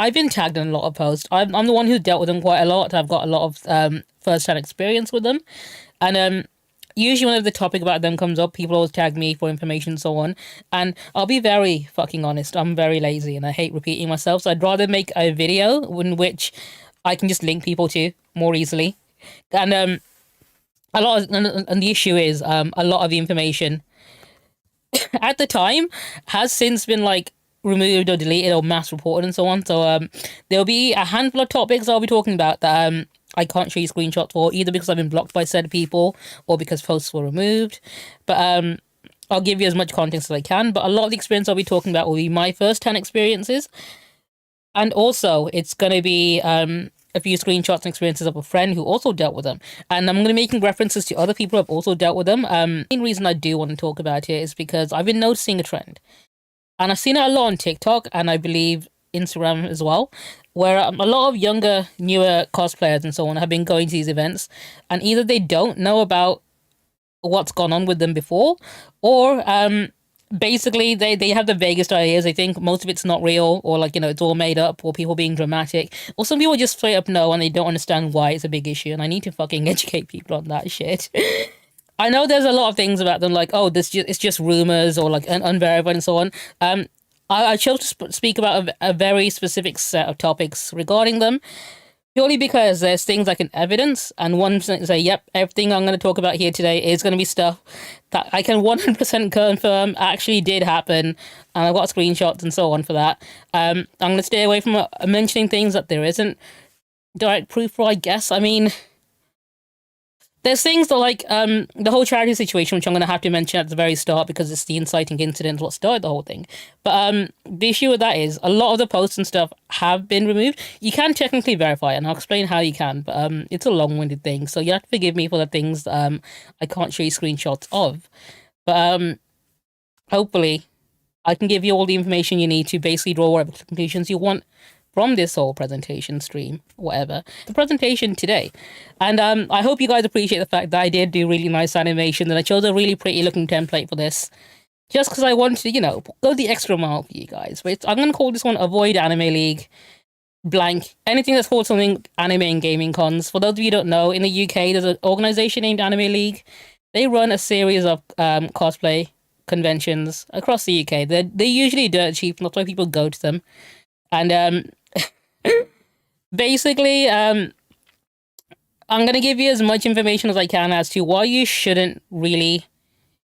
I've been tagged in a lot of posts. I'm the one who's dealt with them quite a lot. I've got a lot of first-hand experience with them. And usually whenever the topic about them comes up, people always tag me for information and so on. And I'll be very fucking honest. I'm very lazy and I hate repeating myself. So I'd rather make a video in which I can just link people to more easily. And and the issue is a lot of the information at the time has since been like removed or deleted or mass reported and so on. So there'll be a handful of topics I'll be talking about that I can't show you screenshots for, either because I've been blocked by said people or because posts were removed. But I'll give you as much context as I can. But a lot of the experience I'll be talking about will be my first-hand experiences. And also, it's going to be a few screenshots and experiences of a friend who also dealt with them. And I'm going to be making references to other people who have also dealt with them. The main reason I do want to talk about it is because I've been noticing a trend. And I've seen it a lot on TikTok and I believe Instagram as well, where a lot of younger, newer cosplayers and so on have been going to these events, and either they don't know about what's gone on with them before, or basically they have the vaguest ideas. They think most of it's not real, or like, you know, it's all made up, or people being dramatic, or some people just straight up know and they don't understand why it's a big issue, and I need to fucking educate people on that shit. I know there's a lot of things about them, like, oh, it's just rumors, or like unverified and so on. I chose to speak about a very specific set of topics regarding them, purely because there's things I can evidence, and one can say, yep, everything I'm going to talk about here today is going to be stuff that I can 100% confirm actually did happen, and I've got screenshots and so on for that. I'm going to stay away from mentioning things that there isn't direct proof for, I guess. I mean, there's things that, like, the whole charity situation, which I'm going to have to mention at the very start because it's the inciting incident what started the whole thing. But the issue with that is a lot of the posts and stuff have been removed. You can technically verify it, and I'll explain how you can, but it's a long-winded thing, so you have to forgive me for the things I can't show you screenshots of. But hopefully I can give you all the information you need to basically draw whatever conclusions you want from this whole presentation stream, whatever. The presentation today. And I hope you guys appreciate the fact that I did do really nice animation, and I chose a really pretty looking template for this. Just because I wanted to, you know, go the extra mile for you guys. But I'm going to call this one Avoid Animeleague blank. Anything that's called something Anime and Gaming Cons. For those of you who don't know, in the UK, there's an organization named Animeleague. They run a series of cosplay conventions across the UK. They're usually dirt cheap, and that's why people go to them. And basically, I'm going to give you as much information as I can as to why you shouldn't really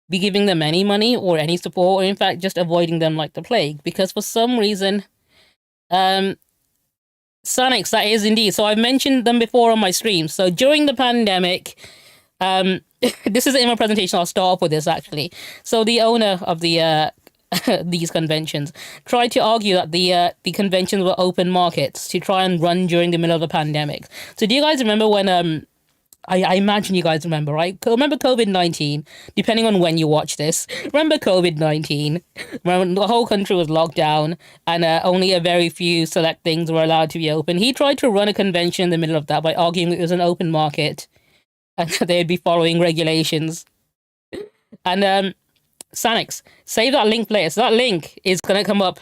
be giving them any money or any support, or in fact, just avoiding them like the plague. Because for some reason, Sonics, that is indeed. So I've mentioned them before on my streams. So during the pandemic, this is in my presentation. I'll start off with this, actually. So the owner of the these conventions tried to argue that the conventions were open markets to try and run during the middle of the pandemic. So do you guys remember when I imagine you guys remember, right? Remember COVID-19, depending on when you watch this. Remember COVID-19, when the whole country was locked down and only a very few select things were allowed to be open. He tried to run a convention in the middle of that by arguing it was an open market and they'd be following regulations. And Sanix, save that link later. So that link is going to come up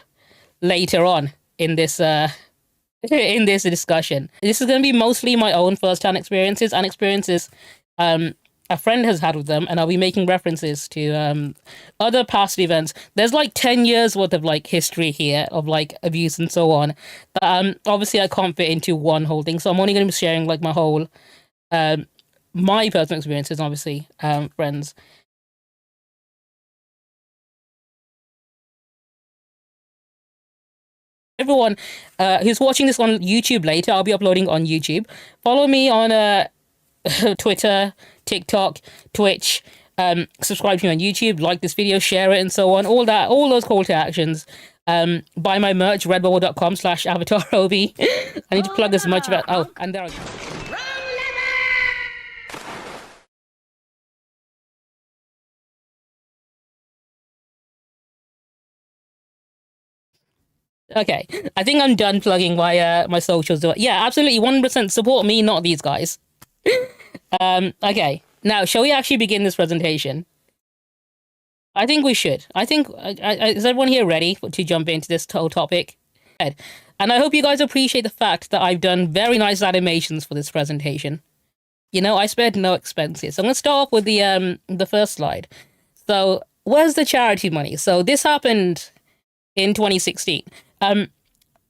later on in this in this discussion. This is going to be mostly my own first-hand experiences and experiences a friend has had with them, and I'll be making references to other past events. There's like 10 years worth of like history here of like abuse and so on. Obviously I can't fit into one whole thing, so I'm only going to be sharing like my whole my personal experiences, obviously friends. Everyone who's watching this on YouTube later, I'll be uploading on YouTube. Follow me on Twitter, TikTok, Twitch. Subscribe to me on YouTube, like this video, share it, and so on. All those call to actions. Buy my merch, redbubble.com/avatarobi. I need to plug as much about. Oh, and there I go. Okay, I think I'm done plugging my socials. Yeah, absolutely, 100% support me, not these guys. Okay, now shall we actually begin this presentation? I think we should. I think is everyone here ready to jump into this whole topic? And I hope you guys appreciate the fact that I've done very nice animations for this presentation. You know, I spared no expenses. So I'm going to start off with the first slide. So where's the charity money? So this happened in 2016.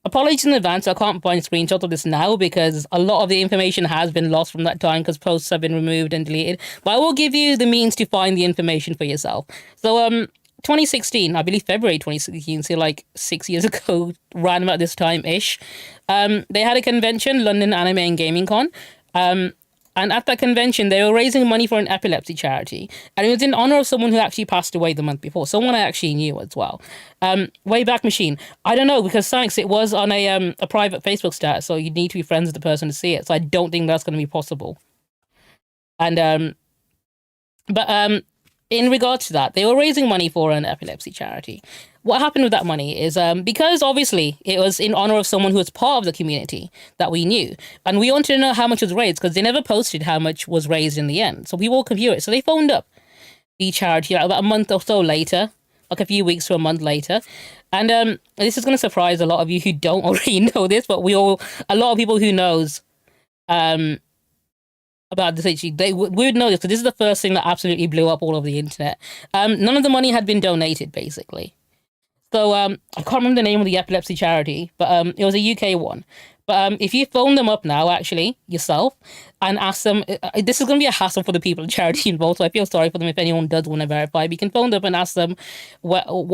Apologies in advance, I can't find screenshots of this now because a lot of the information has been lost from that time because posts have been removed and deleted. But I will give you the means to find the information for yourself. So 2016, I believe February 2016, so like 6 years ago, around about this time-ish, they had a convention, London Anime Gaming Con. And at that convention, they were raising money for an epilepsy charity. And it was in honor of someone who actually passed away the month before. Someone I actually knew as well. Wayback Machine. I don't know, because thanks, it was on a private Facebook status, so you need to be friends with the person to see it. So I don't think that's going to be possible. And, in regards to that, they were raising money for an epilepsy charity. What happened with that money is because obviously it was in honor of someone who was part of the community that we knew. And we wanted to know how much was raised because they never posted how much was raised in the end. So people were confused. So they phoned up the charity like about a month or so later, like a few weeks to a month later. And this is going to surprise a lot of you who don't already know this, but a lot of people who knows about this issue, we would know this because this is the first thing that absolutely blew up all over the internet. None of the money had been donated, basically. So I can't remember the name of the epilepsy charity, but it was a UK one. But if you phone them up now, actually, yourself, and ask them, this is going to be a hassle for the people in charity involved, so I feel sorry for them if anyone does want to verify. But you can phone them up and ask them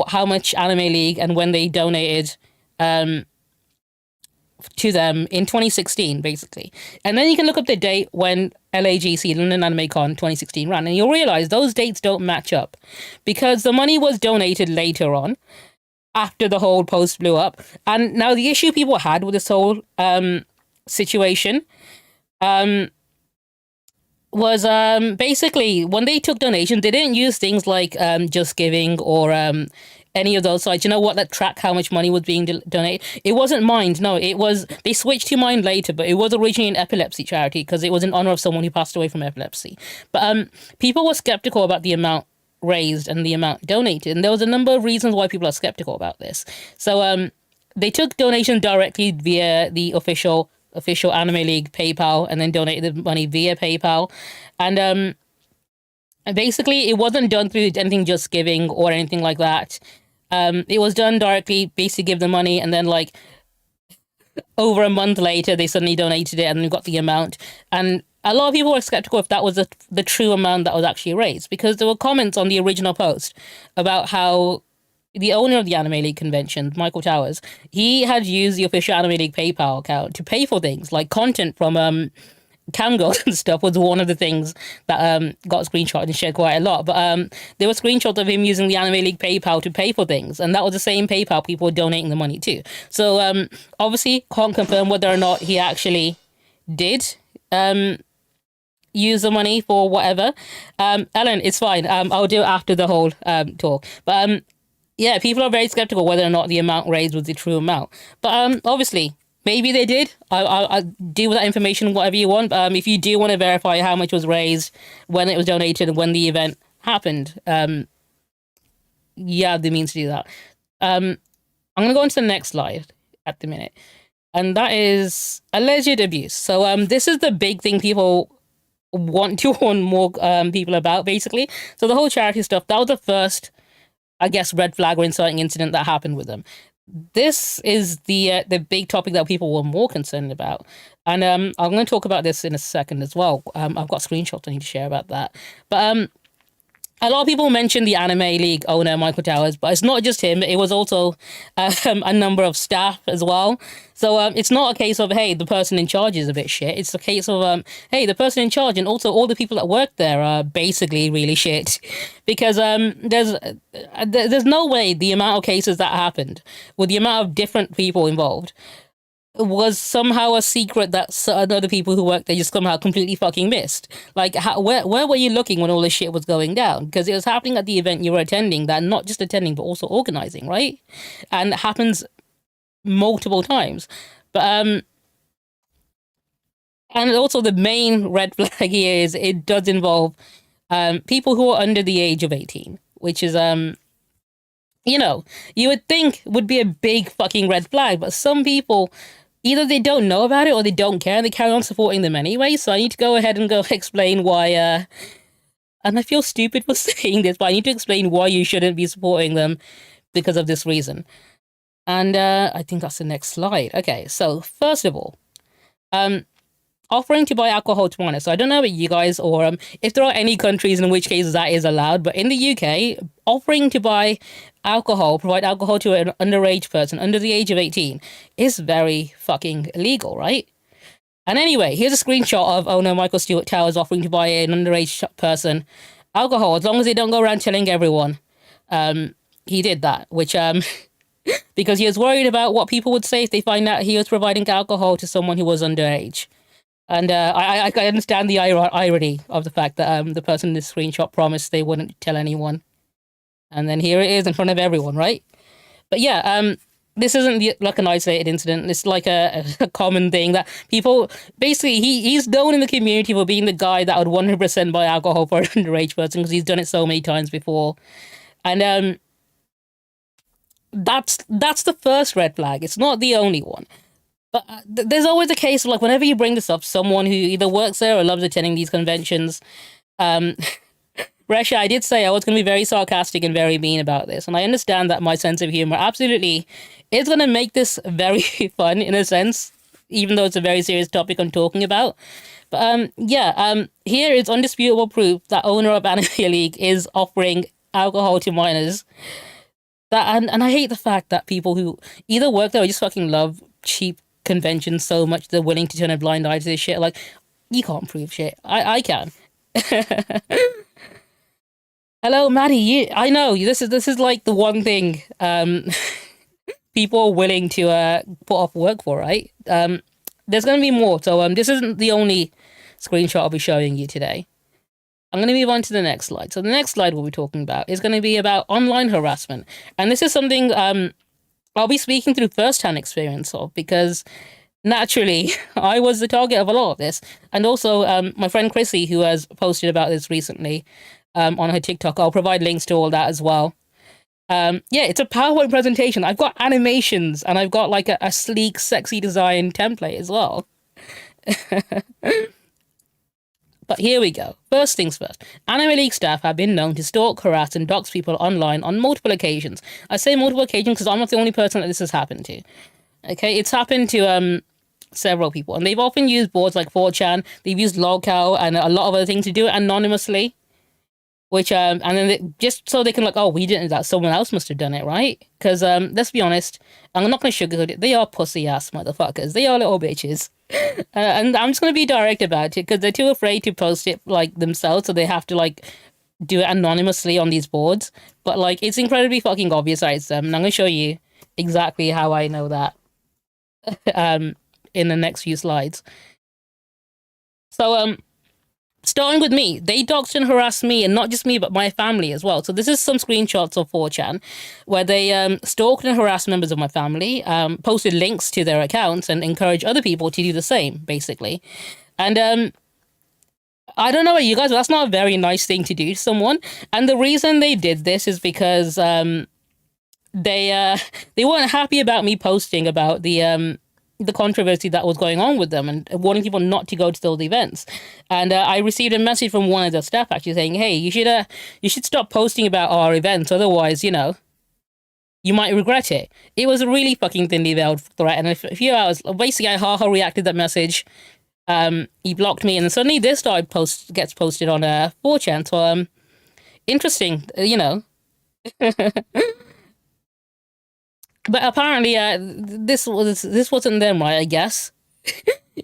how much Animeleague and when they donated to them in 2016, basically. And then you can look up the date when LAGC, London Anime Con 2016 ran, and you'll realize those dates don't match up because the money was donated later on after the whole post blew up. And now the issue people had with this whole situation was basically when they took donations, they didn't use things like Just Giving or any of those sites, you know what, that track how much money was being donated. It wasn't Mind, no, it was, they switched to Mind later, but it was originally an epilepsy charity because it was in honor of someone who passed away from epilepsy. But people were skeptical about the amount raised and the amount donated, and there was a number of reasons why people are skeptical about this. So they took donations directly via the official Animeleague PayPal and then donated the money via PayPal. And basically it wasn't done through anything Just Giving or anything like that. It was done directly, basically give the money, and then like over a month later they suddenly donated it and we got the amount. And a lot of people were skeptical if that was the true amount that was actually raised, because there were comments on the original post about how the owner of the Animeleague convention, Michael Towers, he had used the official Animeleague PayPal account to pay for things like content from Camgirls and stuff was one of the things that got screenshotted and shared quite a lot. But there were screenshots of him using the Animeleague PayPal to pay for things, and that was the same PayPal people were donating the money to. So obviously can't confirm whether or not he actually did use the money for whatever. Ellen, it's fine. I'll do it after the whole talk. But yeah, people are very skeptical whether or not the amount raised was the true amount. But obviously, maybe they did. I'll deal with that information whatever you want. If you do want to verify how much was raised, when it was donated, and when the event happened, you have the means to do that. I'm going to go on to the next slide at the minute. And that is alleged abuse. So this is the big thing people want to warn more people about, basically. So the whole charity stuff, that was the first, I guess, red flag or inciting incident that happened with them. This is the big topic that people were more concerned about. And I'm going to talk about this in a second as well. I've got screenshots I need to share about that. But a lot of people mentioned the Animeleague owner, Michael Towers, but it's not just him. It was also a number of staff as well. So it's not a case of, hey, the person in charge is a bit shit. It's a case of, hey, the person in charge and also all the people that work there are basically really shit. Because there's no way the amount of cases that happened with the amount of different people involved was somehow a secret that other people who worked there just somehow completely fucking missed. Like, where were you looking when all this shit was going down? Because it was happening at the event you were attending, that not just attending, but also organizing, right? And it happens multiple times. But, and also the main red flag here is it does involve people who are under the age of 18, which is, you know, you would think would be a big fucking red flag, but some people either they don't know about it or they don't care and they carry on supporting them anyway. So I need to go ahead and go explain why. And I feel stupid for saying this, but I need to explain why you shouldn't be supporting them because of this reason. And I think that's the next slide. Okay, so first of all, offering to buy alcohol to minors. So I don't know about you guys or if there are any countries in which cases that is allowed, but in the UK, offering to buy alcohol, provide alcohol to an underage person under the age of 18 is very fucking illegal, right? And anyway, here's a screenshot of owner Michael Stuart Towers offering to buy an underage person alcohol, as long as they don't go around telling everyone. He did that, which because he was worried about what people would say if they find out he was providing alcohol to someone who was underage. And I understand the irony of the fact that the person in this screenshot promised they wouldn't tell anyone. And then here it is in front of everyone, right? But yeah, this isn't like an isolated incident. It's like a common thing that people basically he's known in the community for being the guy that would 100% buy alcohol for an underage person because he's done it so many times before, and that's the first red flag. It's not the only one, but there's always a case of like whenever you bring this up, someone who either works there or loves attending these conventions. Resha, I did say I was going to be very sarcastic and very mean about this, and I understand that my sense of humor absolutely is going to make this very fun in a sense, even though it's a very serious topic I'm talking about. But here is undisputable proof that owner of Animeleague is offering alcohol to minors. And I hate the fact that people who either work there or just fucking love cheap conventions so much they're willing to turn a blind eye to this shit. Like, you can't prove shit. I can. Hello, Maddie. I know this is like the one thing people are willing to put off work for, right? There's gonna be more. So this isn't the only screenshot I'll be showing you today. I'm going to move on to the next slide. So the next slide we'll be talking about is going to be about online harassment, and this is something I'll be speaking through first-hand experience of because naturally I was the target of a lot of this, and also my friend Chrissy, who has posted about this recently. On her TikTok. I'll provide links to all that as well. Yeah, it's a PowerPoint presentation. I've got animations and I've got like a sleek, sexy design template as well. But here we go. First things first. Animeleague staff have been known to stalk, harass, and dox people online on multiple occasions. I say multiple occasions because I'm not the only person that this has happened to. Okay, it's happened to several people, and they've often used boards like 4chan. They've used Lolcow and a lot of other things to do it anonymously. Which and then just so they can like, oh, we didn't do that, someone else must have done it, right? Because let's be honest, I'm not gonna sugarcoat it. They are pussy ass motherfuckers. They are little bitches, and I'm just gonna be direct about it because they're too afraid to post it like themselves, so they have to like do it anonymously on these boards. But like, it's incredibly fucking obvious that it's them, and I'm gonna show you exactly how I know that in the next few slides. So starting with me, they doxed and harassed me, and not just me, but my family as well. So this is some screenshots of 4chan, where they stalked and harassed members of my family, posted links to their accounts, and encouraged other people to do the same, basically. And I don't know about you guys, but that's not a very nice thing to do to someone. And the reason they did this is because they weren't happy about me posting about the controversy that was going on with them and wanting people not to go to those events. And I received a message from one of the staff actually saying, hey, you should stop posting about our events, otherwise, you know, you might regret it. It was a really fucking thinly veiled threat, and a few hours, basically I haha reacted that message. He blocked me, and then suddenly this gets posted on 4chan, so interesting, you know. But apparently, this wasn't them, right? I guess,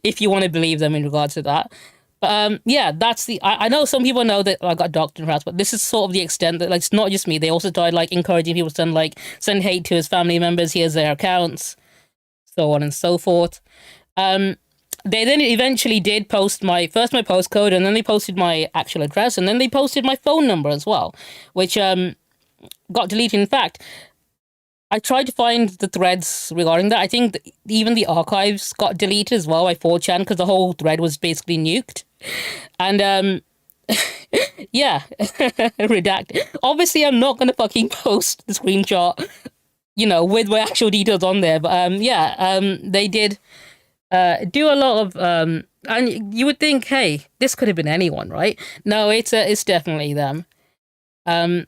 if you want to believe them in regards to that. But yeah, that's the. I know some people know that I got doxed and harassed, but this is sort of the extent that like it's not just me. They also started like encouraging people to send hate to his family members. Here's their accounts, so on and so forth. They then eventually did post my postcode, and then they posted my actual address, and then they posted my phone number as well, which got deleted. In fact, I tried to find the threads regarding that. I think even the archives got deleted as well by 4chan because the whole thread was basically nuked. And Yeah, redact. Obviously, I'm not gonna fucking post the screenshot, with my actual details on there. But yeah, they did do a lot of and you would think, hey, this could have been anyone, right? No, it's definitely them. Um,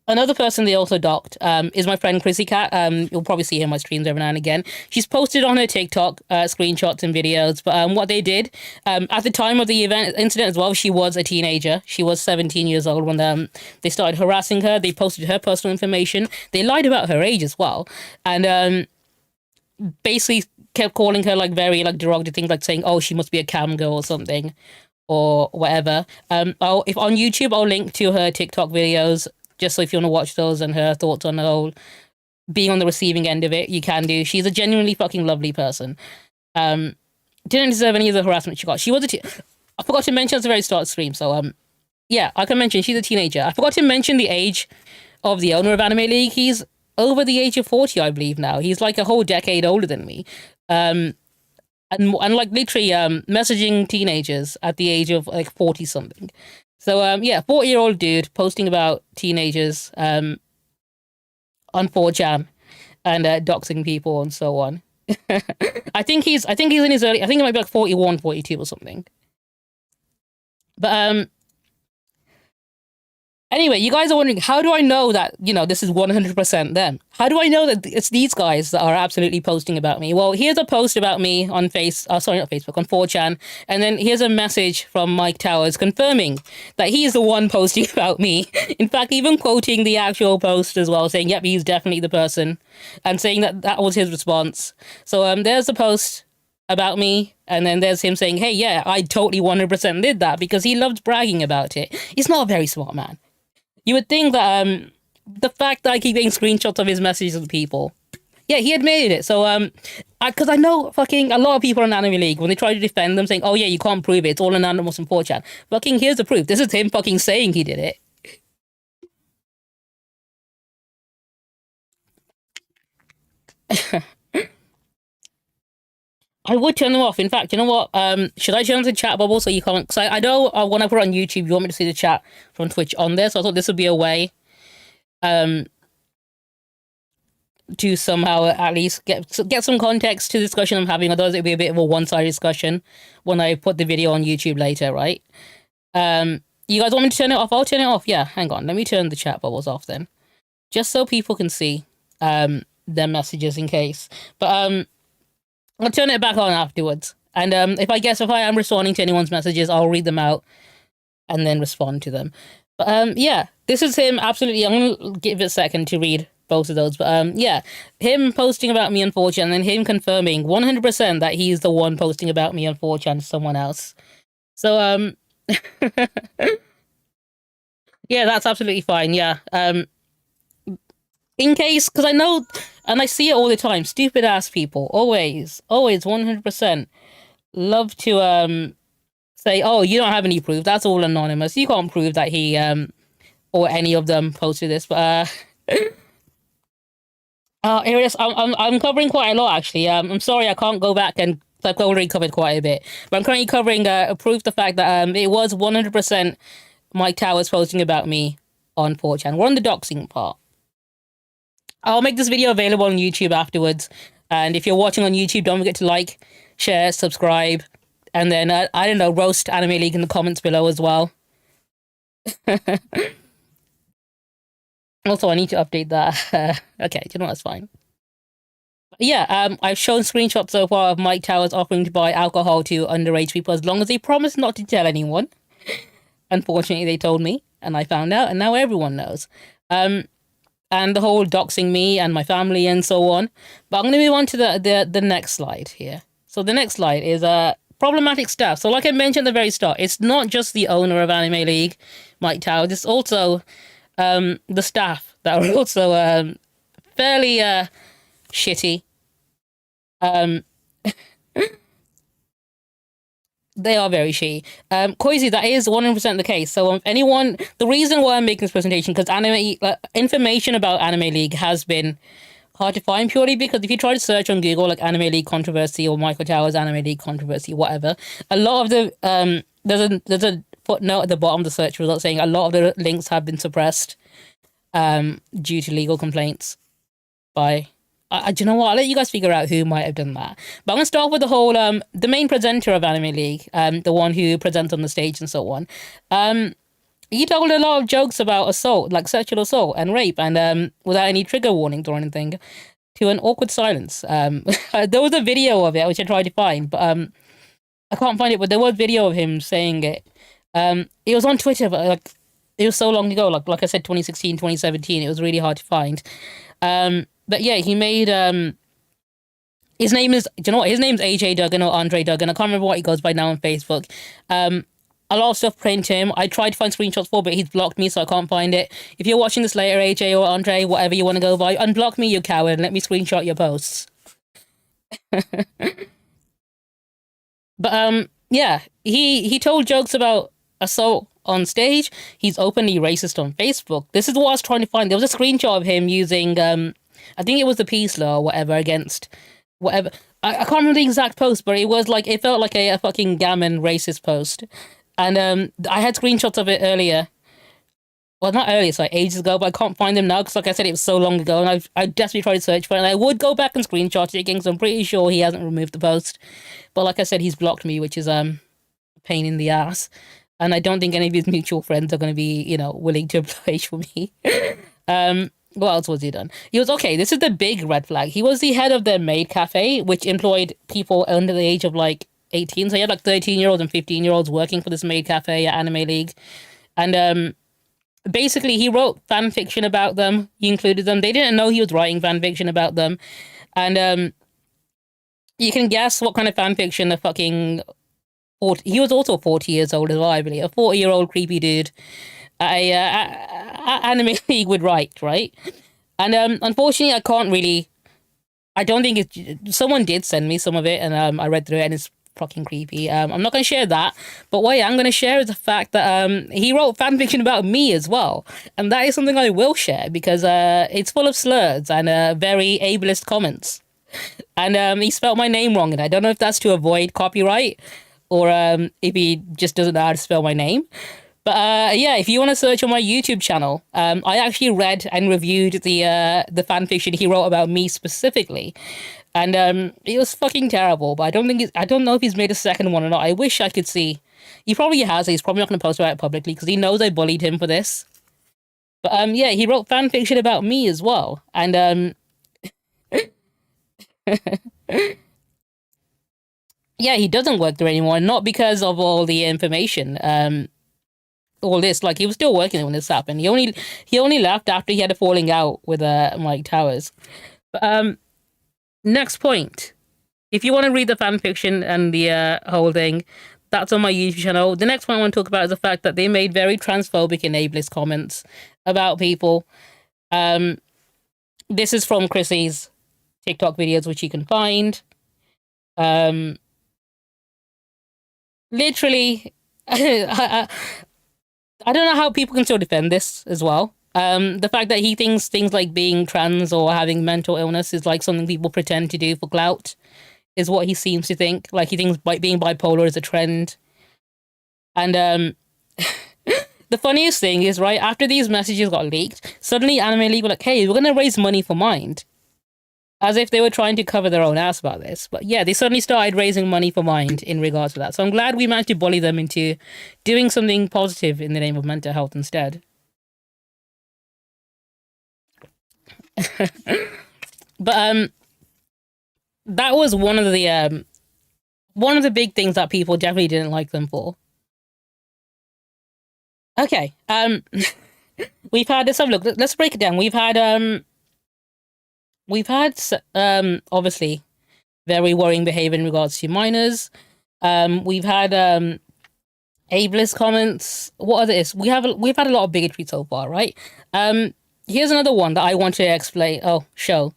Another person they also docked is my friend Chrissy Cat. You'll probably see her in my streams every now and again. She's posted on her TikTok screenshots and videos. But what they did at the time of the incident as well, she was a teenager. She was 17 years old when they started harassing her. They posted her personal information. They lied about her age as well, and basically kept calling her like very like derogatory things, like saying, "Oh, she must be a cam girl or something." Or whatever. If on YouTube, I'll link to her TikTok videos, just so if you want to watch those and her thoughts on the whole being on the receiving end of it, you can do. She's a genuinely fucking lovely person. Didn't deserve any of the harassment she got. She was I forgot to mention at the very start of the stream. So yeah, I can mention she's a teenager. I forgot to mention the age of the owner of Animeleague. He's over the age of 40, I believe now. He's like a whole decade older than me. And like literally messaging teenagers at the age of like 40 something. So yeah, 40-year-old dude posting about teenagers on 4chan and doxing people and so on. I think he's in his early, I think it might be like 41, 42 or something. But anyway, you guys are wondering, how do I know that, this is 100% them? How do I know that it's these guys that are absolutely posting about me? Well, here's a post about me on on 4chan. And then here's a message from Mike Towers confirming that he is the one posting about me. In fact, even quoting the actual post as well, saying, yep, he's definitely the person. And saying that was his response. So there's the post about me, and then there's him saying, hey, yeah, I totally 100% did that, because he loves bragging about it. He's not a very smart man. You would think that the fact that I keep getting screenshots of his messages to people, yeah, he admitted it. So because I know fucking a lot of people on Animeleague, when they try to defend them, saying, oh yeah, you can't prove it, it's all anonymous in 4chan. Fucking here's the proof. This is him fucking saying he did it. I would turn them off. In fact, you know what? Should I turn on the chat bubble so you can't? Because I know when I put it on YouTube, you want me to see the chat from Twitch on there. So I thought this would be a way to somehow at least get some context to the discussion I'm having. Otherwise, it'd be a bit of a one-sided discussion when I put the video on YouTube later, right? You guys want me to turn it off? I'll turn it off. Yeah, hang on. Let me turn the chat bubbles off then, just so people can see their messages in case. But I'll turn it back on afterwards. And if I am responding to anyone's messages, I'll read them out and then respond to them. But yeah, this is him absolutely. I'm going to give it a second to read both of those. But yeah, him posting about me on 4chan and then him confirming 100% that he's the one posting about me on 4chan to someone else. So yeah, that's absolutely fine. Yeah. In case, because I know, and I see it all the time, stupid ass people always 100% love to say, oh, you don't have any proof, that's all anonymous, you can't prove that he or any of them posted this. But here it is. I'm covering quite a lot actually. I'm sorry I can't go back, and I've already covered quite a bit, but I'm currently covering proof the fact that it was 100% Mike Towers posting about me on 4chan. We're on the doxing part. I'll make this video available on YouTube afterwards. And if you're watching on YouTube, don't forget to like, share, subscribe, and then, I don't know, roast Animeleague in the comments below as well. Also, I need to update that. Okay, you know, that's fine. Yeah, I've shown screenshots so far of Mike Towers offering to buy alcohol to underage people as long as they promise not to tell anyone. Unfortunately, they told me, and I found out, and now everyone knows. And the whole doxing me and my family and so on. But I'm going to move on to the next slide here. So the next slide is problematic staff. So like I mentioned at the very start, it's not just the owner of Animeleague, Mike Towers. It's also the staff that are also fairly shitty. They are very shitty. Koizi, that is 100% the case. So anyone, the reason why I'm making this presentation, because information about Animeleague has been hard to find, purely because if you try to search on Google like Animeleague controversy or Michael Towers Animeleague controversy, whatever, a lot of the there's a footnote at the bottom of the search result saying a lot of the links have been suppressed due to legal complaints by... do you know what? I'll let you guys figure out who might have done that. But I'm going to start with the whole... the main presenter of Animeleague, the one who presents on the stage and so on. He told a lot of jokes about assault, like sexual assault and rape, and without any trigger warnings or anything, to an awkward silence. There was a video of it, which I tried to find, but I can't find it, but there was video of him saying it. It was on Twitter, but like it was so long ago, like I said, 2016, 2017, it was really hard to find. But yeah, he made... his name is... Do you know what? His name's AJ Duggan or Andre Duggan. I can't remember what he goes by now on Facebook. A lot of stuff pertaining to him. I tried to find screenshots for, but he's blocked me, so I can't find it. If you're watching this later, AJ or Andre, whatever you want to go by, unblock me, you coward, and let me screenshot your posts. But yeah, he told jokes about assault on stage. He's openly racist on Facebook. This is what I was trying to find. There was a screenshot of him using I think it was the peace law or whatever against whatever. I can't remember the exact post, but it was like, it felt like a fucking gammon racist post. And I had screenshots of it earlier. Well, not earlier, sorry, ages ago, but I can't find them now because, like I said, it was so long ago, and I desperately tried to search for it, and I would go back and screenshot it again because I'm pretty sure he hasn't removed the post. But like I said, he's blocked me, which is a pain in the ass. And I don't think any of his mutual friends are going to be, you know, willing to oblige for me. What else was he done? He was, okay, this is the big red flag. He was the head of the maid cafe, which employed people under the age of, like, 18. So he had, like, 13-year-olds and 15-year-olds working for this maid cafe at Animeleague. And, basically, he wrote fan fiction about them. He included them. They didn't know he was writing fan fiction about them. And, you can guess what kind of fan fiction the fucking... he was also 40 years old as well, I believe. A 40-year-old creepy dude at Animeleague would write, right? And unfortunately, I can't really... I don't think it's... Someone did send me some of it, and I read through it, and it's fucking creepy. I'm not going to share that, but what I am going to share is the fact that he wrote fanfiction about me as well, and that is something I will share, because it's full of slurs and very ableist comments. And he spelled my name wrong, and I don't know if that's to avoid copyright, or if he just doesn't know how to spell my name. But yeah, if you want to search on my YouTube channel, I actually read and reviewed the fanfiction he wrote about me specifically, and it was fucking terrible. But I don't know if he's made a second one or not. I wish I could see. He probably has. He's probably not going to post about it publicly because he knows I bullied him for this. But yeah, he wrote fanfiction about me as well, and yeah, he doesn't work there anymore. Not because of all the information. All this, like, he was still working when this happened. He only left after he had a falling out with Mike Towers. But next point, if you want to read the fan fiction and the whole thing, that's on my YouTube channel. The next point I want to talk about is the fact that they made very transphobic and ableist comments about people. This is from Chrissy's TikTok videos, which you can find. Literally, I don't know how people can still defend this as well. The fact that he thinks things like being trans or having mental illness is like something people pretend to do for clout is what he seems to think. Like, he thinks being bipolar is a trend. And the funniest thing is, right, after these messages got leaked, suddenly Animeleague were like, hey, we're going to raise money for Mind. As if they were trying to cover their own ass about this. But yeah, they suddenly started raising money for Mind in regards to that. So I'm glad we managed to bully them into doing something positive in the name of mental health instead. But that was one of the big things that people definitely didn't like them for. Okay, we've had, let's have a look. Let's break it down. We've had obviously very worrying behavior in regards to minors. We've had ableist comments. What are this? We've had a lot of bigotry so far, right? Here's another one that I want to show.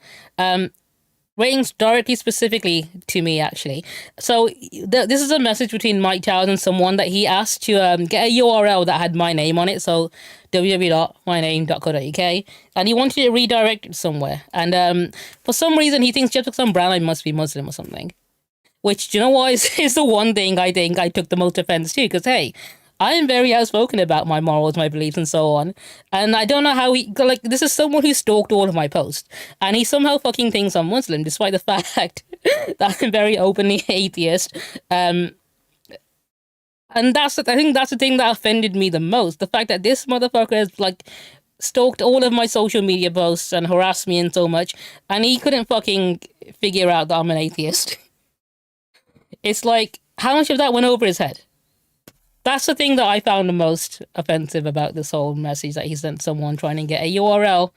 Ratings directly specifically to me, actually. So this is a message between Mike Towers and someone that he asked to get a URL that had my name on it. So www.myname.co.uk, and he wanted to redirect it somewhere. And for some reason, he thinks just because I'm brown, I must be Muslim or something. Which, do you know what, is the one thing I think I took the most offense to? Because, hey, I am very outspoken about my morals, my beliefs, and so on. And I don't know how like, this is someone who stalked all of my posts, and he somehow fucking thinks I'm Muslim, despite the fact that I'm very openly atheist. And I think that's the thing that offended me the most. The fact that this motherfucker has, like, stalked all of my social media posts and harassed me and so much, and he couldn't fucking figure out that I'm an atheist. It's like, how much of that went over his head? That's the thing that I found the most offensive about this whole message that he sent someone trying to get a URL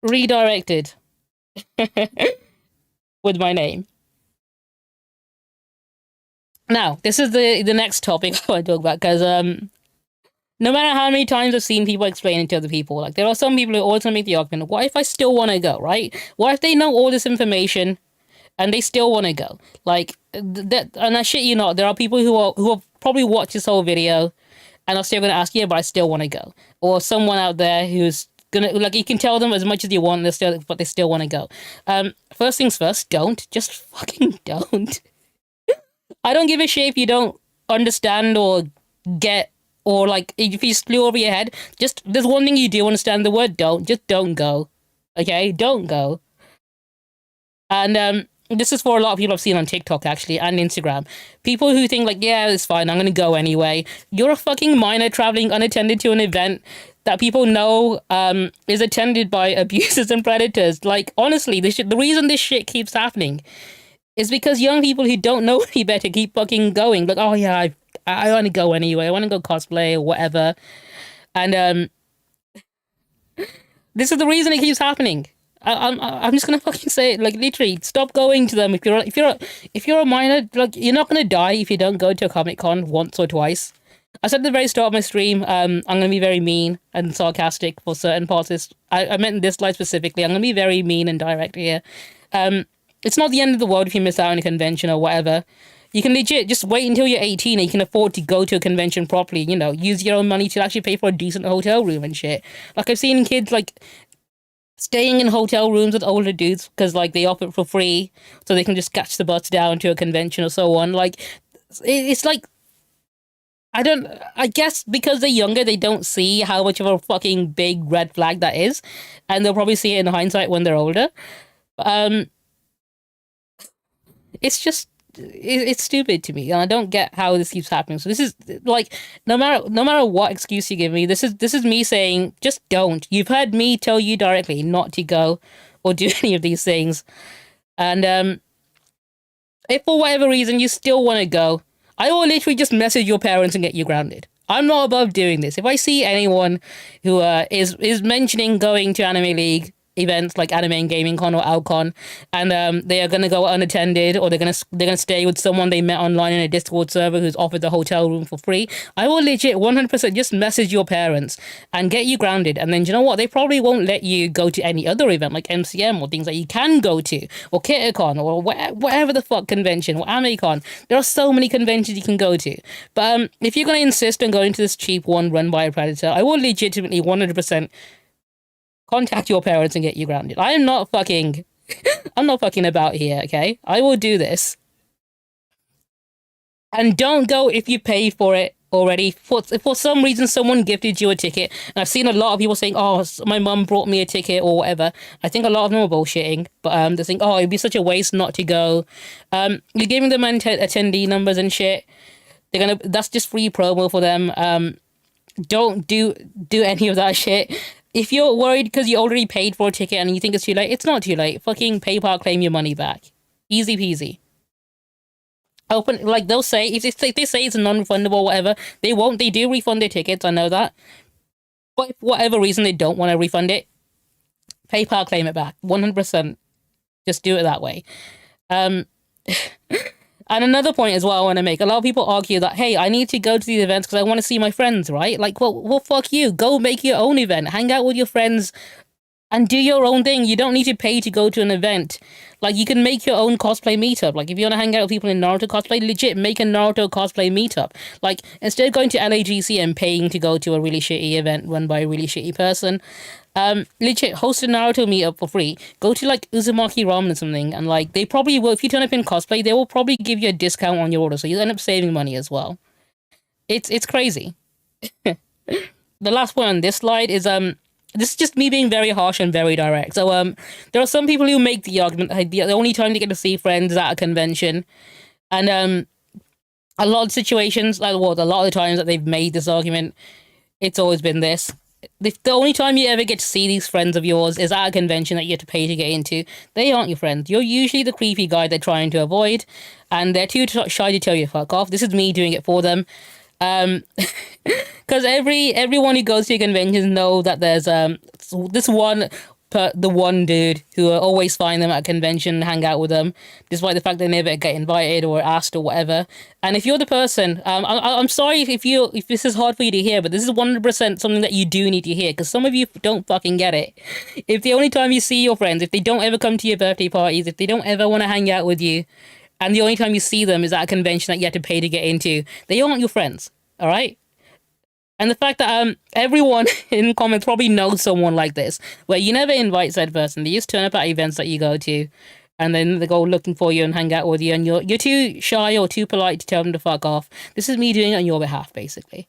redirected with my name. Now, this is the next topic I want to talk about, because no matter how many times I've seen people explain it to other people, like, there are some people who always make the argument, what if I still want to go, right? What if they know all this information and they still want to go? Like, and I shit you not, there are people who have probably watched this whole video and are still going to ask, yeah, but I still want to go. Or someone out there who's gonna, like, you can tell them as much as you want, but they still want to go. First things first, don't. Just fucking don't. I don't give a shit if you don't understand or get, or, like, if you flew over your head. Just, there's one thing you do understand: the word don't. Just don't go. Okay? Don't go. And this is for a lot of people I've seen on TikTok, actually, and Instagram. People who think, like, yeah, it's fine, I'm gonna go anyway. You're a fucking minor traveling unattended to an event that people know is attended by abusers and predators. Like, honestly, the reason this shit keeps happening is because young people who don't know any better keep fucking going. Like, oh yeah, I want to go anyway. I want to go cosplay or whatever. And this is the reason it keeps happening. I'm just gonna fucking say it. Like, literally, stop going to them. If you're a minor, like, you're not gonna die if you don't go to a Comic-Con once or twice. I said at the very start of my stream, I'm gonna be very mean and sarcastic for certain parts of this. I meant this slide specifically. I'm gonna be very mean and direct here. It's not the end of the world if you miss out on a convention or whatever. You can legit just wait until you're 18 and you can afford to go to a convention properly, you know, use your own money to actually pay for a decent hotel room and shit. Like, I've seen kids, like, staying in hotel rooms with older dudes because, like, they offer it for free so they can just catch the bus down to a convention or so on. Like, it's like, I guess because they're younger, they don't see how much of a fucking big red flag that is, and they'll probably see it in hindsight when they're older. It's just, it's stupid to me, and I don't get how this keeps happening. So this is, like, no matter what excuse you give me, this is me saying, just don't. You've heard me tell you directly not to go or do any of these things. And if for whatever reason you still want to go, I will literally just message your parents and get you grounded. I'm not above doing this. If I see anyone who is mentioning going to Animeleague events like Anime Gaming Con or Alcon, and they are gonna go unattended, or they're gonna stay with someone they met online in a Discord server who's offered the hotel room for free, I will legit 100% just message your parents and get you grounded. And then, you know what, they probably won't let you go to any other event like MCM or things that you can go to, or KitterCon, or whatever the fuck convention, or AmeCon. There are so many conventions you can go to. But if you're gonna insist on going to this cheap one run by a predator, I will legitimately 100% contact your parents and get you grounded. I'm not fucking about here, okay? I will do this. And don't go if you pay for it already. For some reason, someone gifted you a ticket. And I've seen a lot of people saying, oh, my mum brought me a ticket or whatever. I think a lot of them are bullshitting. But they're saying, oh, it'd be such a waste not to go. You're giving them attendee numbers and shit. That's just free promo for them. Don't do any of that shit. If you're worried because you already paid for a ticket and you think it's too late, it's not too late. Fucking PayPal, claim your money back. Easy peasy. Like, they'll say, if they say it's non-refundable or whatever, they won't. They do refund their tickets, I know that. But if for whatever reason they don't want to refund it, PayPal, claim it back. 100%. Just do it that way. And another point as well I want to make, a lot of people argue that, hey, I need to go to these events because I want to see my friends, right? Like, well, fuck you. Go make your own event. Hang out with your friends and do your own thing. You don't need to pay to go to an event. Like, you can make your own cosplay meetup. Like, if you want to hang out with people in Naruto cosplay, legit, make a Naruto cosplay meetup. Like, instead of going to LAGC and paying to go to a really shitty event run by a really shitty person, legit, host a Naruto meetup for free. Go to, like, Uzumaki Ramen or something, and, like, they probably will, if you turn up in cosplay, they will probably give you a discount on your order, so you end up saving money as well. It's crazy. The last point on this slide is this is just me being very harsh and very direct. So there are some people who make the argument that the only time they get to see friends is at a convention, and a lot of situations, like well, a lot of the times that they've made this argument, it's always been this. The only time you ever get to see these friends of yours is at a convention that you have to pay to get into. They aren't your friends. You're usually the creepy guy they're trying to avoid, and they're too shy to tell you to fuck off. This is me doing it for them. Because everyone who goes to conventions know that there's this the one dude who always find them at a convention, hang out with them, despite the fact they never get invited or asked or whatever. And if you're the person, I'm sorry if this is hard for you to hear, but this is 100% something that you do need to hear, because some of you don't fucking get it. If the only time you see your friends, if they don't ever come to your birthday parties, if they don't ever want to hang out with you, and the only time you see them is at a convention that you have to pay to get into, they aren't your friends, all right? And the fact that everyone in comments probably knows someone like this, where you never invite said person, they just turn up at events that you go to, and then they go looking for you and hang out with you, and you're too shy or too polite to tell them to fuck off. This is me doing it on your behalf, basically.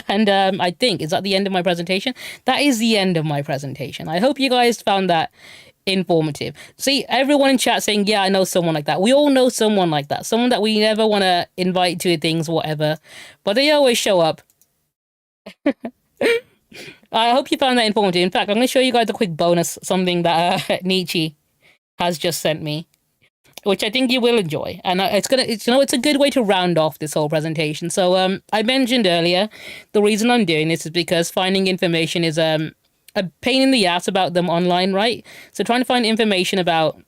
And I think, is that the end of my presentation? That is the end of my presentation. I hope you guys found that informative. See, everyone in chat saying, yeah, I know someone like that. We all know someone like that. Someone that we never want to invite to things, whatever. But they always show up. I hope you found that informative. In fact, I'm going to show you guys a quick bonus, something that Nietzsche has just sent me, which I think you will enjoy. And it's a good way to round off this whole presentation. So I mentioned earlier, the reason I'm doing this is because finding information is a pain in the ass about them online, right? So trying to find information about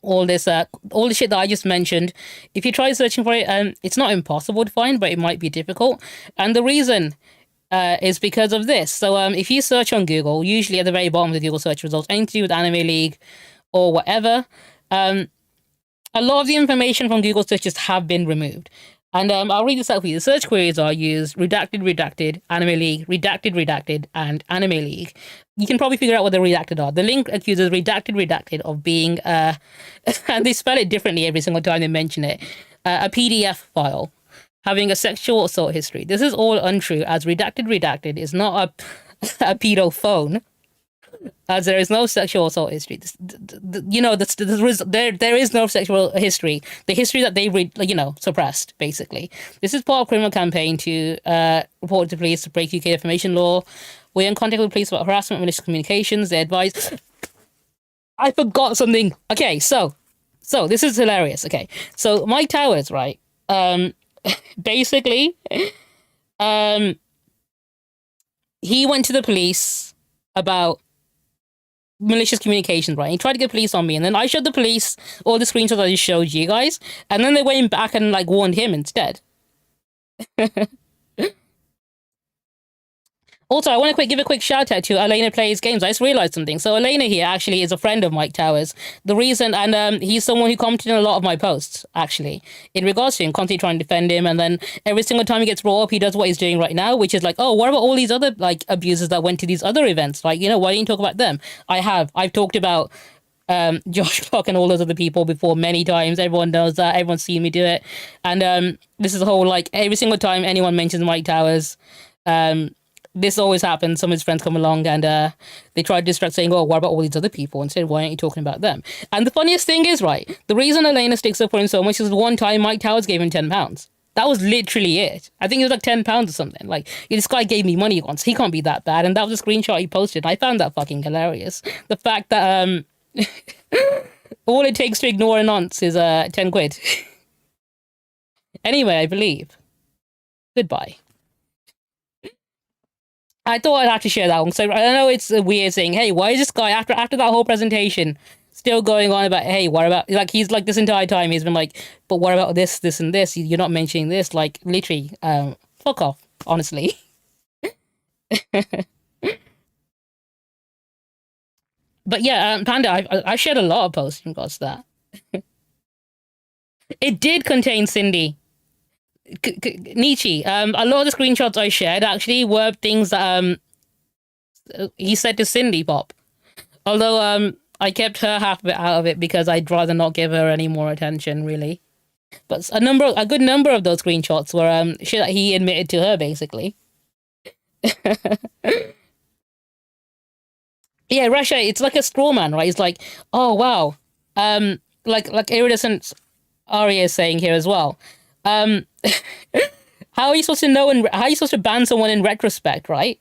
all the shit that I just mentioned, if you try searching for it, it's not impossible to find, but it might be difficult. And the reason is because of this. So if you search on Google, usually at the very bottom of the Google search results, anything to do with Animeleague or whatever, a lot of the information from Google searches have been removed. And I'll read this out for you. The search queries are used redacted, Animeleague, redacted, and Animeleague. You can probably figure out what the redacted are. The link accuses redacted of being, and they spell it differently every single time they mention it, a PDF file having a sexual assault history. This is all untrue, as redacted is not a pedo phone, as there is no sexual assault history. There is no sexual history. The history that they suppressed, basically. This is part of a criminal campaign to report to police to break UK defamation law. We're in contact with police about harassment, malicious communications. They advise. I forgot something. Okay, so this is hilarious. Okay, so Mike Towers, right? Basically, he went to the police about malicious communications, right? He tried to get police on me, and then I showed the police all the screenshots I just showed you guys, and then they went back and warned him instead. Also, I want to give a quick shout out to Elena Plays Games. I just realized something. So Elena here actually is a friend of Mike Towers. The reason, and he's someone who commented on a lot of my posts, actually, in regards to him, constantly trying to defend him. And then every single time he gets brought up, he does what he's doing right now, which is oh, what about all these other abusers that went to these other events? Why didn't you talk about them? I've talked about Josh Clark and all those other people before many times. Everyone knows that. Everyone's seen me do it. And this is a whole every single time anyone mentions Mike Towers, this always happens. Some of his friends come along and they try to distract, saying, oh, what about all these other people? Instead, why aren't you talking about them? And the funniest thing is, right, the reason Elena sticks up for him so much is one time Mike Towers gave him £10. That was literally it. I think it was £10 or something. This guy gave me money once. He can't be that bad. And that was a screenshot he posted. I found that fucking hilarious. The fact that all it takes to ignore a nonce is 10 quid. Anyway, I believe. Goodbye. I thought I'd have to share that one. So I know it's a weird thing. Hey, why is this guy, after that whole presentation, still going on about, hey, what about, he's this entire time, he's been but what about this, and this? You're not mentioning this. Literally, fuck off, honestly. But yeah, Panda, I shared a lot of posts in regards to that. It did contain Cindy. Nietzsche, a lot of the screenshots I shared actually were things that he said to Cindy Pop. Although I kept her half a bit out of it because I'd rather not give her any more attention, really. But a good number of those screenshots were shit that he admitted to her, basically. Yeah, Russia, it's like a straw man, right? It's like, oh wow, like iridescent Arya is saying here as well. Um, how are you supposed to know? And how are you supposed to ban someone in retrospect, right?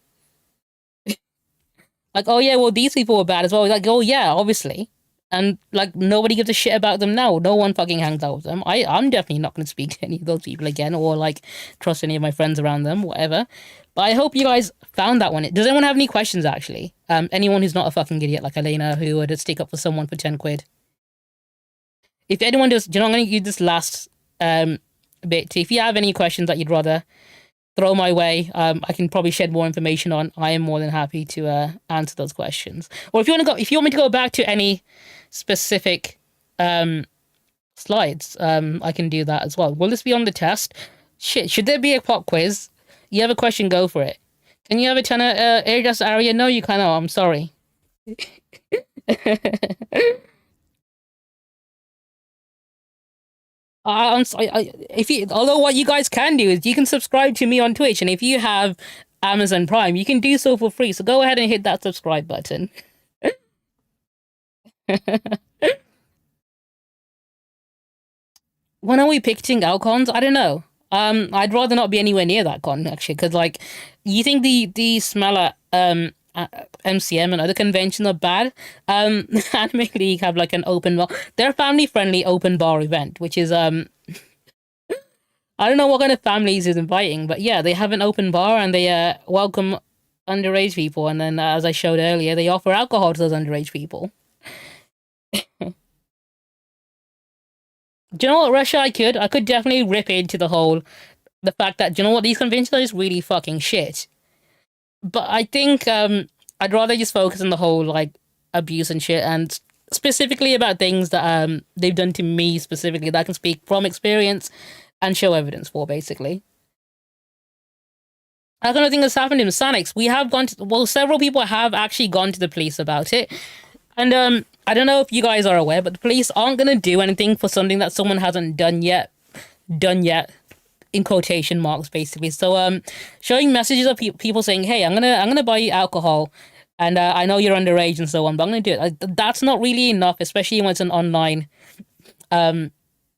Like, oh yeah, well these people were bad as well. Like, oh yeah, obviously, and like nobody gives a shit about them now. No one fucking hangs out with them. I'm definitely not going to speak to any of those people again, or like trust any of my friends around them, whatever. But I hope you guys found that one. Does anyone have any questions actually? Anyone who's not a fucking idiot like Elena who would stick up for someone for 10 quid. If anyone does, you know, I'm going to use this last bit. If you have any questions that you'd rather throw my way, I can probably shed more information on. I am more than happy to answer those questions. Or if you want me to go back to any specific slides, I can do that as well. Will this be on the test? Shit, should there be a pop quiz? You have a question, go for it. Can you have a 10 air area? No, you cannot. I'm sorry. I'm sorry. Although what you guys can do is you can subscribe to me on Twitch, and if you have Amazon Prime, you can do so for free. So go ahead and hit that subscribe button. When are we picking our cons? I don't know. I'd rather not be anywhere near that con actually, because like, you think the smaller MCM and other conventions are bad. Anime League have like an open bar. They're a family friendly open bar event, which is I don't know what kind of families is inviting, but yeah, they have an open bar and they welcome underage people, and then as I showed earlier, they offer alcohol to those underage people. Do you know what, Russia? I could definitely rip into the fact that, do you know what, these conventions are just really fucking shit. But I think I'd rather just focus on the whole like abuse and shit, and specifically about things that they've done to me specifically that I can speak from experience and show evidence for, basically. I kind of think that's happened in Sanix. We have gone to, well, several people have actually gone to the police about it. And I don't know if you guys are aware, but the police aren't going to do anything for something that someone hasn't done yet. Done yet, in quotation marks, basically. So showing messages of people saying, hey, I'm gonna buy you alcohol, and I know you're underage and so on, but I'm gonna do it. That's not really enough, especially when it's an online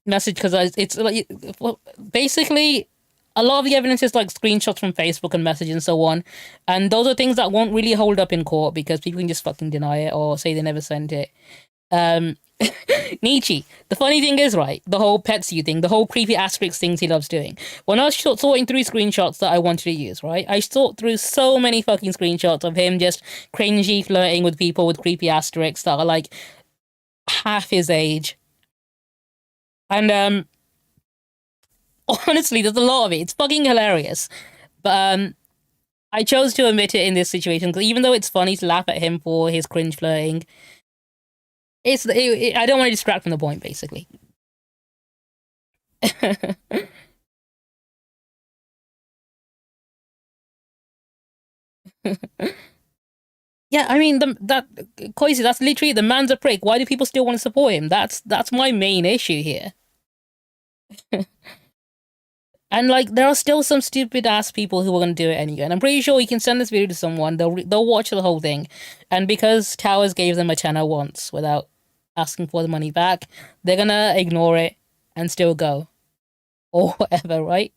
message, because it's like, well, basically a lot of the evidence is like screenshots from Facebook and messages and so on, and those are things that won't really hold up in court because people can just fucking deny it or say they never sent it. Nietzsche. The funny thing is, right, the whole pets you thing, the whole creepy asterisk things he loves doing. When I was sorting through screenshots that I wanted to use, right, I sort through so many fucking screenshots of him just cringy flirting with people with creepy asterisks that are like half his age. And honestly, there's a lot of it. It's fucking hilarious. But I chose to omit it in this situation because even though it's funny to laugh at him for his cringe flirting, I don't want to distract from the point, basically. Yeah, I mean, Koisi, that's literally, the man's a prick. Why do people still want to support him? That's my main issue here. And like, there are still some stupid ass people who are going to do it anyway. And I'm pretty sure you can send this video to someone, they'll watch the whole thing, and because Towers gave them a tenner once without asking for the money back, they're gonna ignore it and still go, or whatever, right?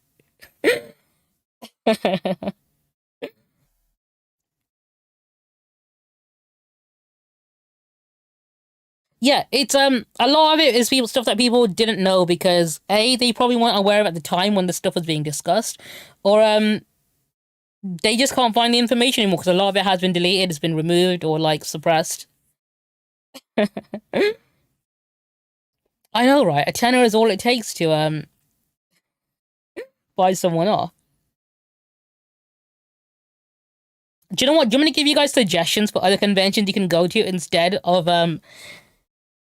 Yeah, it's a lot of it is stuff that people didn't know because A, they probably weren't aware of at the time when the stuff was being discussed, or they just can't find the information anymore because a lot of it has been deleted, it's been removed or like suppressed. I know, right? A tenner is all it takes to buy someone off. Do you know what? Do you want me to give you guys suggestions for other conventions you can go to instead of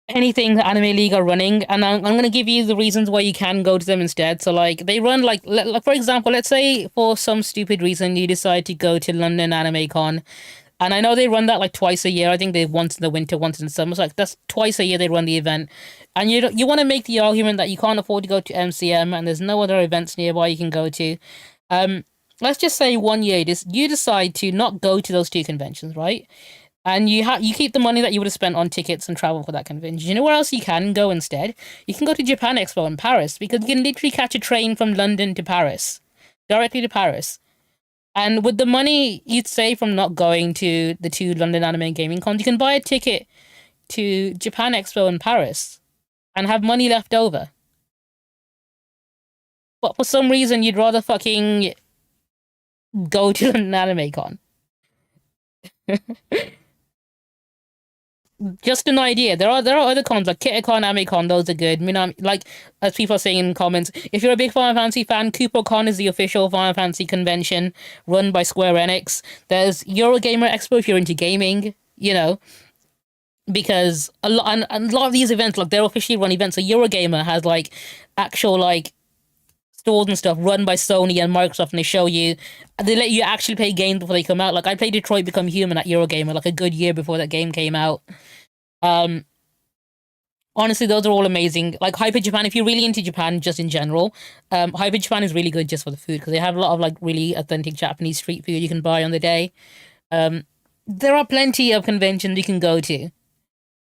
anything that Animeleague are running? And I'm going to give you the reasons why you can go to them instead. So like, they run like for example, let's say for some stupid reason you decide to go to London Anime Con, and I know they run that like twice a year. I think they once in the winter, once in the summer. So like, that's twice a year they run the event. and you want to make the argument that you can't afford to go to MCM and there's no other events nearby you can go to. Let's just say 1 year you decide to not go to those two conventions, right? And you keep the money that you would have spent on tickets and travel for that convention. You know where else you can go instead? You can go to Japan Expo in Paris, because you can literally catch a train from London to Paris, directly to Paris. And with the money you'd save from not going to the two London Anime Gaming Cons, you can buy a ticket to Japan Expo in Paris and have money left over. But for some reason, you'd rather fucking go to an anime con. Just an idea. There are other cons like KitterCon, AmiCon. Those are good. I mean, like as people are saying in comments, if you're a big Final Fantasy fan, KupoCon is the official Final Fantasy convention run by Square Enix. There's Eurogamer Expo if you're into gaming. You know, because a lot of these events, like they're officially run events. So Eurogamer has like actual like stores and stuff run by Sony and Microsoft, and they let you actually play games before they come out. Like I played Detroit Become Human at Eurogamer like a good year before that game came out. Honestly, those are all amazing. Like Hyper Japan, if you're really into Japan just in general, Hyper Japan is really good just for the food, because they have a lot of like really authentic Japanese street food you can buy on the day. There are plenty of conventions you can go to.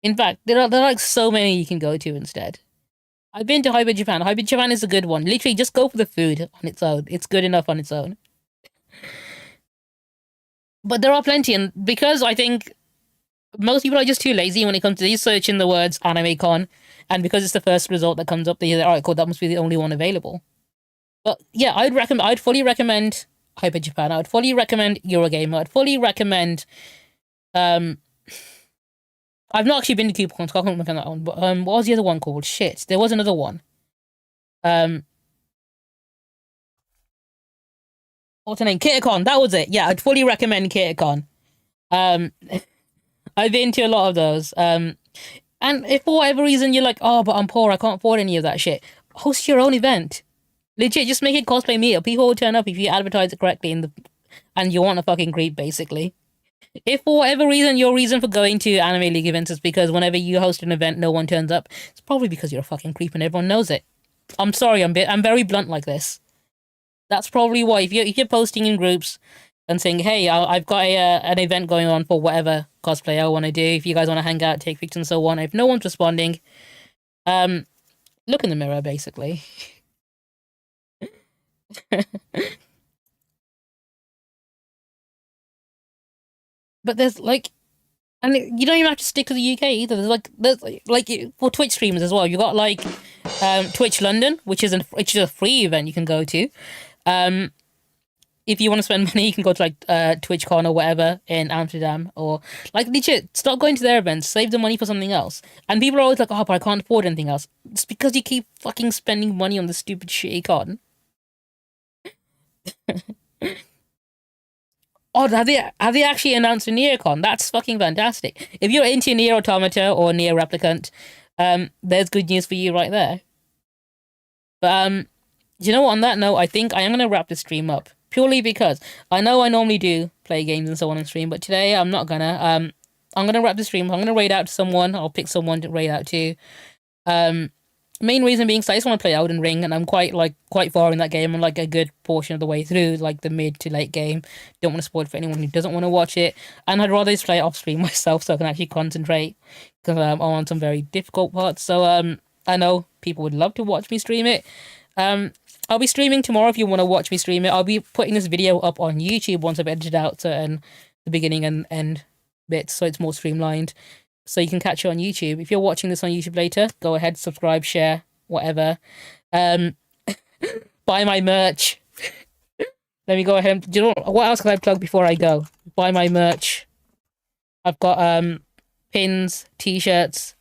In fact, there are like so many you can go to instead. I've been to Hyper Japan. Hyper Japan is a good one. Literally, just go for the food on its own. It's good enough on its own. But there are plenty, and because I think most people are just too lazy when it comes to these, searching the words Anime Con, and because it's the first result that comes up, they hear, alright, cool, that must be the only one available. But yeah, I'd fully recommend Hyper Japan. I would fully recommend Eurogamer. I'd fully recommend I've not actually been to KupoCon, so I can't remember that one. But what was the other one called? Shit, there was another one. What's the name? KitterCon. That was it. Yeah, I'd fully recommend KitterCon. I've been to a lot of those. And if for whatever reason you're like, oh, but I'm poor, I can't afford any of that shit, host your own event. Legit, just make it cosplay meetup. People will turn up if you advertise it correctly and you want a fucking creep, basically. If for whatever reason your reason for going to Animeleague events is because whenever you host an event no one turns up, it's probably because you're a fucking creep and everyone knows it. I'm sorry, I'm very blunt like this. That's probably why. If you're posting in groups and saying, hey, I've got an event going on for whatever cosplay I want to do, if you guys want to hang out, take pictures and so on, if no one's responding, look in the mirror, basically. But there's like, and you don't even have to stick to the UK either. There's like for Twitch streamers as well. You got like Twitch London, which is a free event you can go to. If you want to spend money, you can go to like TwitchCon or whatever in Amsterdam, or like legit stop going to their events. Save the money for something else. And people are always like, oh, but I can't afford anything else. It's because you keep fucking spending money on the stupid shitty con. Oh, have they actually announced a NearCon? That's fucking fantastic. If you're into Nier Automata or Nier Replicant, there's good news for you right there. But you know what? On that note, I think I am gonna wrap this stream up purely because I know I normally do play games and so on stream, but today I'm not gonna. I'm gonna wrap the stream. I'm gonna raid out to someone. I'll pick someone to raid out to. Main reason being, so I just want to play Elden Ring, and I'm quite far in that game. I'm like a good portion of the way through, like the mid to late game. Don't want to spoil it for anyone who doesn't want to watch it, and I'd rather just play it off stream myself so I can actually concentrate, because I'm on some very difficult parts. So I know people would love to watch me stream it. I'll be streaming tomorrow if you want to watch me stream it. I'll be putting this video up on YouTube once I've edited out certain the beginning and end bits, so it's more streamlined. So you can catch it on YouTube. If you're watching this on YouTube later, go ahead, subscribe, share, whatever. Buy my merch. Let me go ahead. Do you know what else can I plug before I go? Buy my merch. I've got pins, t-shirts,